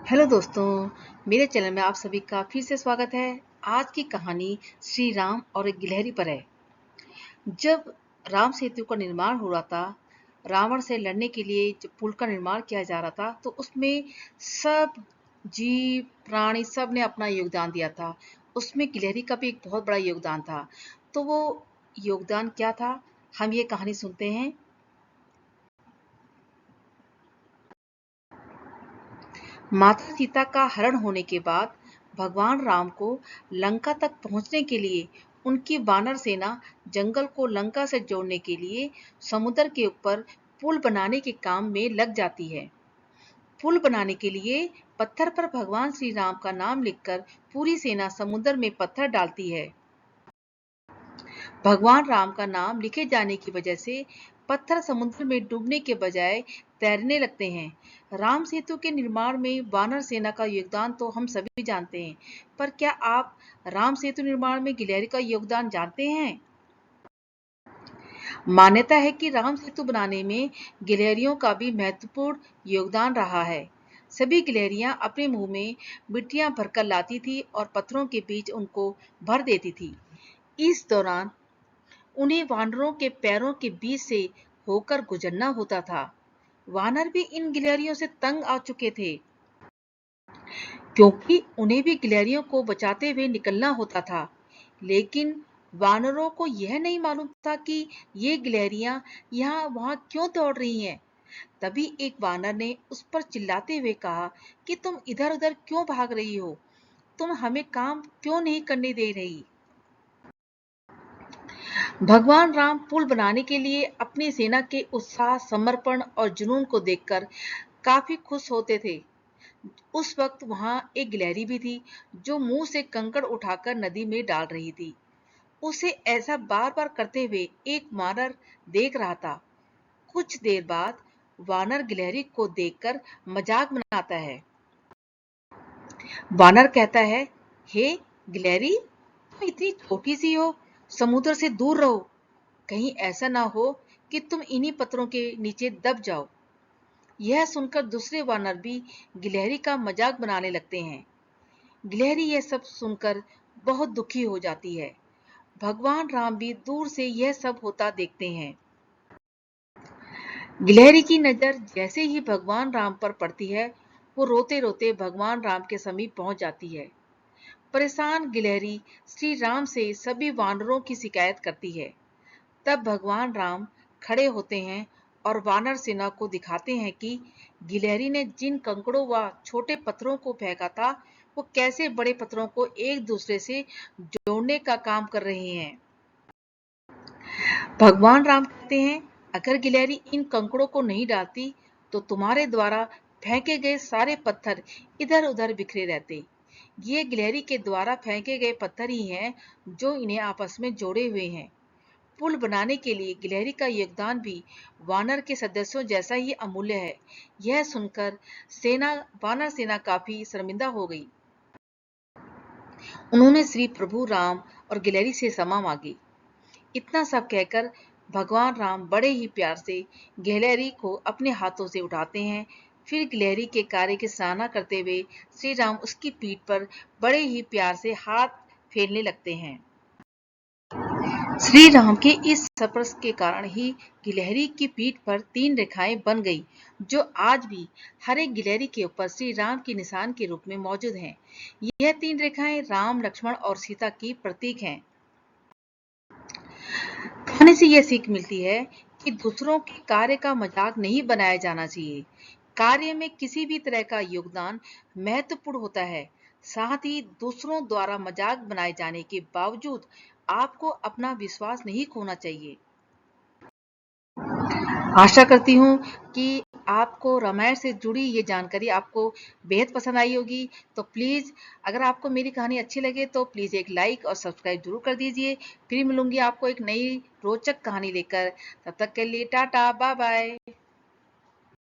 Hello दोस्तों, मेरे channel में आप सभी का फिर से स्वागत है। आज की कहानी श्री राम और एक गिलहरी पर है। जब राम सेतु का निर्माण हो रहा था, रावण से लड़ने के लिए जब पुल का निर्माण किया जा रहा था, तो उसमें सब जीव प्राणी सब ने अपना योगदान दिया था। उसमें गिलहरी का भी एक बहुत बड़ा योगदान था। तो वो योगदान क्या था, हम ये कहानी सुनते हैं। माता सीता का हरण होने के बाद भगवान राम को लंका तक पहुंचने के लिए उनकी वानर सेना जंगल को लंका से जोड़ने के लिए समुद्र के ऊपर पुल बनाने के काम में लग जाती है। पुल बनाने के लिए पत्थर पर भगवान श्री राम का नाम लिखकर पूरी सेना समुद्र में पत्थर डालती है। भगवान राम का नाम लिखे जाने की वजह से पत्थर समुद्र में डूबने के बजाय तैरने लगते हैं। राम सेतु के निर्माण में वानर सेना का योगदान तो हम सभी जानते हैं, पर क्या आप राम सेतु निर्माण में गिलहरी का योगदान जानते हैं? मान्यता है कि राम सेतु बनाने में गिलहरियों का भी महत्वपूर्ण योगदान रहा है। सभी गिलहरियां अपने मुंह में मिट्टियां भरकर लाती थी और पत्थरों के बीच उनको भर देती थी। इस दौरान उन्हें वानरों के पैरों के बीच से होकर गुजरना होता था। वानर भी इन गिलहरियों से तंग आ चुके थे, क्योंकि उन्हें भी गिलहरियों को बचाते हुए निकलना होता था। लेकिन वानरों को यह नहीं मालूम था कि ये गिलहरियां यहाँ वहां क्यों दौड़ रही हैं। तभी एक वानर ने उस पर चिल्लाते हुए कहा कि तुम इधर उधर क्यों भाग रही हो? तुम हमें काम क्यों नहीं करने दे रही? भगवान राम पुल बनाने के लिए अपनी सेना के उत्साह, समर्पण और जुनून को देखकर काफी खुश होते थे। उस वक्त वहां एक गिलहरी भी थी, जो मुंह से कंकड़ उठाकर नदी में डाल रही थी। उसे ऐसा बार बार करते हुए एक वानर देख रहा था। कुछ देर बाद वानर गिलहरी को देखकर मजाक बनाता है। वानर कहता है, हे गिलहरी, तुम इतनी छोटी सी हो, समुद्र से दूर रहो। कहीं ऐसा ना हो कि तुम इन्हीं पत्थरों के नीचे दब जाओ। यह सुनकर दूसरे वानर भी गिलहरी का मजाक बनाने लगते हैं। गिलहरी यह सब सुनकर बहुत दुखी हो जाती है। भगवान राम भी दूर से यह सब होता देखते हैं। गिलहरी की नजर जैसे ही भगवान राम पर पड़ती है, वो रोते रोते भगवान राम के समीप पहुंच जाती है। परेशान गिलहरी श्री राम से सभी वानरों की शिकायत करती है। तब भगवान राम खड़े होते हैं और वानर सेना को दिखाते हैं कि गिलहरी ने जिन कंकड़ों व छोटे पत्थरों को फेंका था, वो कैसे बड़े पत्थरों को एक दूसरे से जोड़ने का काम कर रहे हैं। भगवान राम कहते हैं, अगर गिलहरी इन कंकड़ों को नहीं डालती, तो तुम्हारे द्वारा फेंके गए सारे पत्थर इधर उधर बिखरे रहते। ये गिलहरी के द्वारा फेंके गए पत्थर ही हैं जो इन्हें आपस में जोड़े हुए हैं। पुल बनाने के लिए गिलहरी का योगदान भी वानर के सदस्यों जैसा ही अमूल्य है। यह सुनकर वानर सेना काफी शर्मिंदा हो गई। उन्होंने श्री प्रभु राम और गिलहरी से क्षमा मांगी। इतना सब कहकर भगवान राम बड़े ही प्यार से गिलहरी को अपने हाथों से उठाते हैं। फिर गिलहरी के कार्य की सराहना करते हुए श्री राम उसकी पीठ पर बड़े ही प्यार से हाथ फेरने लगते हैं। श्री राम के इस स्पर्श के कारण ही गिलहरी की पीठ पर 3 रेखाएं बन गई, जो आज भी हर एक गिलहरी के ऊपर श्री राम के निशान के रूप में मौजूद हैं। यह 3 रेखाएं राम, लक्ष्मण और सीता की प्रतीक हैं। कहानी से यह सीख मिलती है कि दूसरों के कार्य का मजाक नहीं बनाया जाना चाहिए। कार्य में किसी भी तरह का योगदान महत्वपूर्ण होता है। साथ ही दूसरों द्वारा मजाक बनाए जाने के बावजूद आपको अपना विश्वास नहीं खोना चाहिए। आशा करती हूँ कि आपको रामायण से जुड़ी ये जानकारी आपको बेहद पसंद आई होगी। तो प्लीज़, अगर आपको मेरी कहानी अच्छी लगे तो प्लीज़ एक लाइक और सब्सक्राइब जरूर कर दीजिए। फिर मिलूंगी आपको एक नई रोचक कहानी लेकर। तब तक के लिए टाटा, बाय बाय।